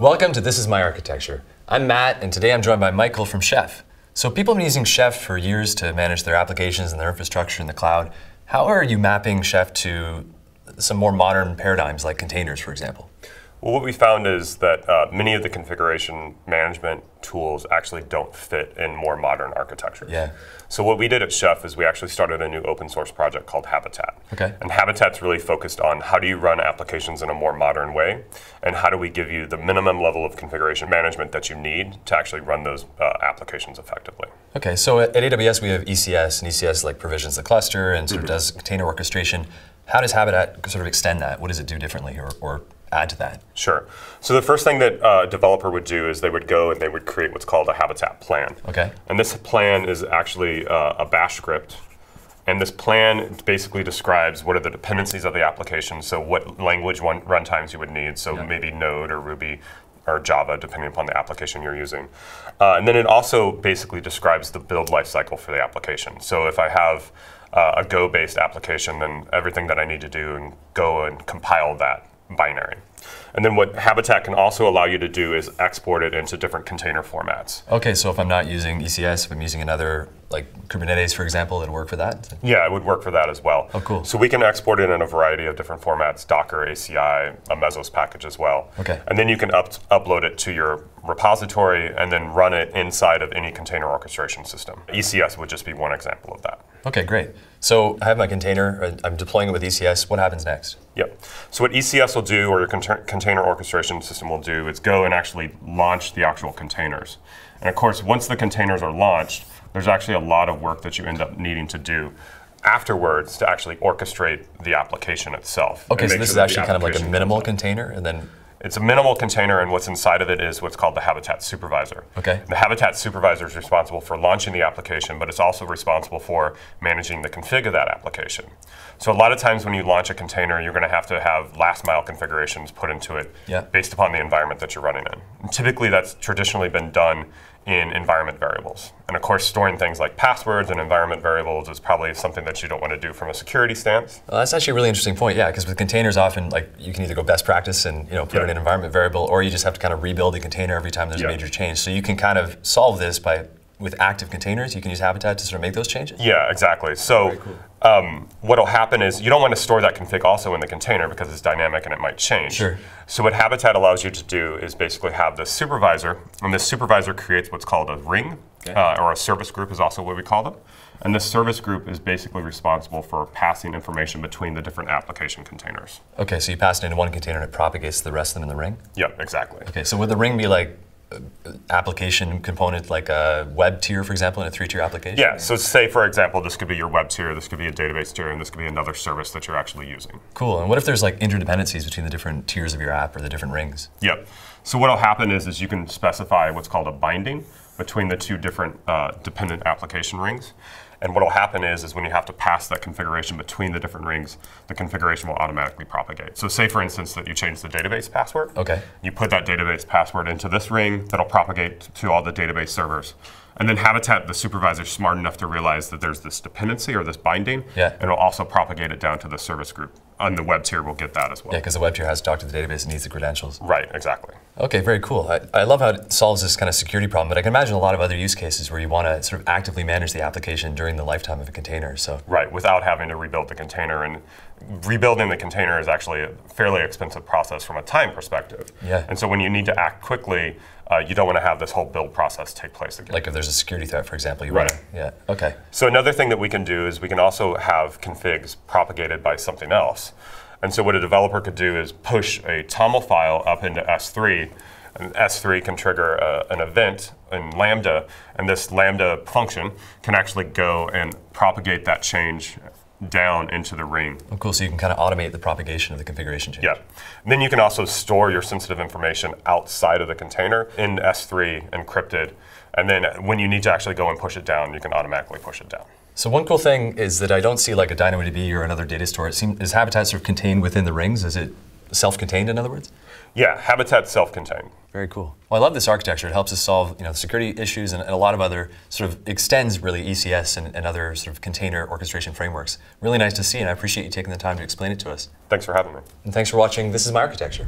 Welcome to This Is My Architecture. I'm Matt, and today I'm joined by Michael from Chef. So people have been using Chef for years to manage their applications and their infrastructure in the cloud. How are you mapping Chef to some more modern paradigms like containers, for example? Well, what we found is that many of the configuration management tools actually don't fit in more modern architectures. Yeah. So what we did at Chef is we actually started a new open source project called Habitat. Okay. And Habitat's really focused on how do you run applications in a more modern way, and how do we give you the minimum level of configuration management that you need to actually run those applications effectively. Okay, so at AWS we have ECS, and ECS like provisions the cluster and sort of does container orchestration. How does Habitat sort of extend that? What does it do differently or add to that? Sure. So the first thing that a developer would do is they would go and they would create what's called a Habitat plan. Okay. And this plan is actually a bash script. And this plan basically describes what are the dependencies of the application, so what language runtimes you would need, so maybe Node or Ruby or Java, depending upon the application you're using. And then it also basically describes the build lifecycle for the application. So if I have a Go-based application, then everything that I need to do and go and compile that binary. And then what Habitat can also allow you to do is export it into different container formats. Okay, so if I'm not using ECS, if I'm using another, like Kubernetes, for example, it'll work for that? Yeah, it would work for that as well. Oh, cool. So we can export it in a variety of different formats, Docker, ACI, a Mesos package as well. Okay. And then you can upload it to your repository and then run it inside of any container orchestration system. ECS would just be one example of that. Okay, great. So I have my container, I'm deploying it with ECS. What happens next? Yep. So what ECS will do, or your container orchestration system will do, is go and actually launch the actual containers. And of course, once the containers are launched, there's actually a lot of work that you end up needing to do afterwards to actually orchestrate the application itself. Okay, so this is actually kind of like a minimal container, and then it's a minimal container, and what's inside of it is what's called the Habitat Supervisor. Okay. The Habitat Supervisor is responsible for launching the application, but it's also responsible for managing the config of that application. So a lot of times when you launch a container, you're going to have last mile configurations put into it based upon the environment that you're running in. And typically that's traditionally been done in environment variables. And of course, storing things like passwords and environment variables is probably something that you don't want to do from a security stance. Well, that's actually a really interesting point, yeah, because with containers often, like, you can either go best practice and put it in an environment variable, or you just have to kind of rebuild the container every time there's a major change. So you can kind of solve this with active containers. You can use Habitat to sort of make those changes? Yeah, exactly. So what'll happen is you don't want to store that config also in the container because it's dynamic and it might change. Sure. So what Habitat allows you to do is basically have this supervisor, and this supervisor creates what's called a ring, or a service group is also what we call them. And this service group is basically responsible for passing information between the different application containers. Okay, so you pass it into one container and it propagates the rest of them in the ring? Yep, exactly. Okay, so would the ring be like application component, like a web tier, for example, in a 3-tier application? Yeah, so say, for example, this could be your web tier, this could be a database tier, and this could be another service that you're actually using. Cool, and what if there's like interdependencies between the different tiers of your app or the different rings? Yep. So what'll happen is you can specify what's called a binding between the two different dependent application rings. And what'll happen is when you have to pass that configuration between the different rings, the configuration will automatically propagate. So say, for instance, that you change the database password. Okay. You put that database password into this ring, that'll propagate to all the database servers. And then Habitat, the supervisor, is smart enough to realize that there's this dependency or this binding, and it'll also propagate it down to the service group. And the web tier will get that as well. Yeah, because the web tier has to talk to the database and needs the credentials. Right, exactly. Okay, very cool. I love how it solves this kind of security problem, but I can imagine a lot of other use cases where you want to sort of actively manage the application during the lifetime of a container. So right, without having to rebuild the container. And rebuilding the container is actually a fairly expensive process from a time perspective. Yeah. And so when you need to act quickly, you don't want to have this whole build process take place again. Like if there's a security threat, for example, you want to, yeah, okay. So another thing that we can do is we can also have configs propagated by something else. And so what a developer could do is push a TOML file up into S3, and S3 can trigger an event in Lambda, and this Lambda function can actually go and propagate that change down into the ring. Oh, cool, so you can kind of automate the propagation of the configuration change. Yeah. And then you can also store your sensitive information outside of the container in S3 encrypted, and then when you need to actually go and push it down, you can automatically push it down. So one cool thing is that I don't see like a DynamoDB or another data store. Is Habitat sort of contained within the rings? Is it self-contained, in other words? Yeah, Habitat's self-contained. Very cool. Well, I love this architecture. It helps us solve security issues and a lot of other sort of extends really ECS and other sort of container orchestration frameworks. Really nice to see, and I appreciate you taking the time to explain it to us. Thanks for having me. And thanks for watching This Is My Architecture.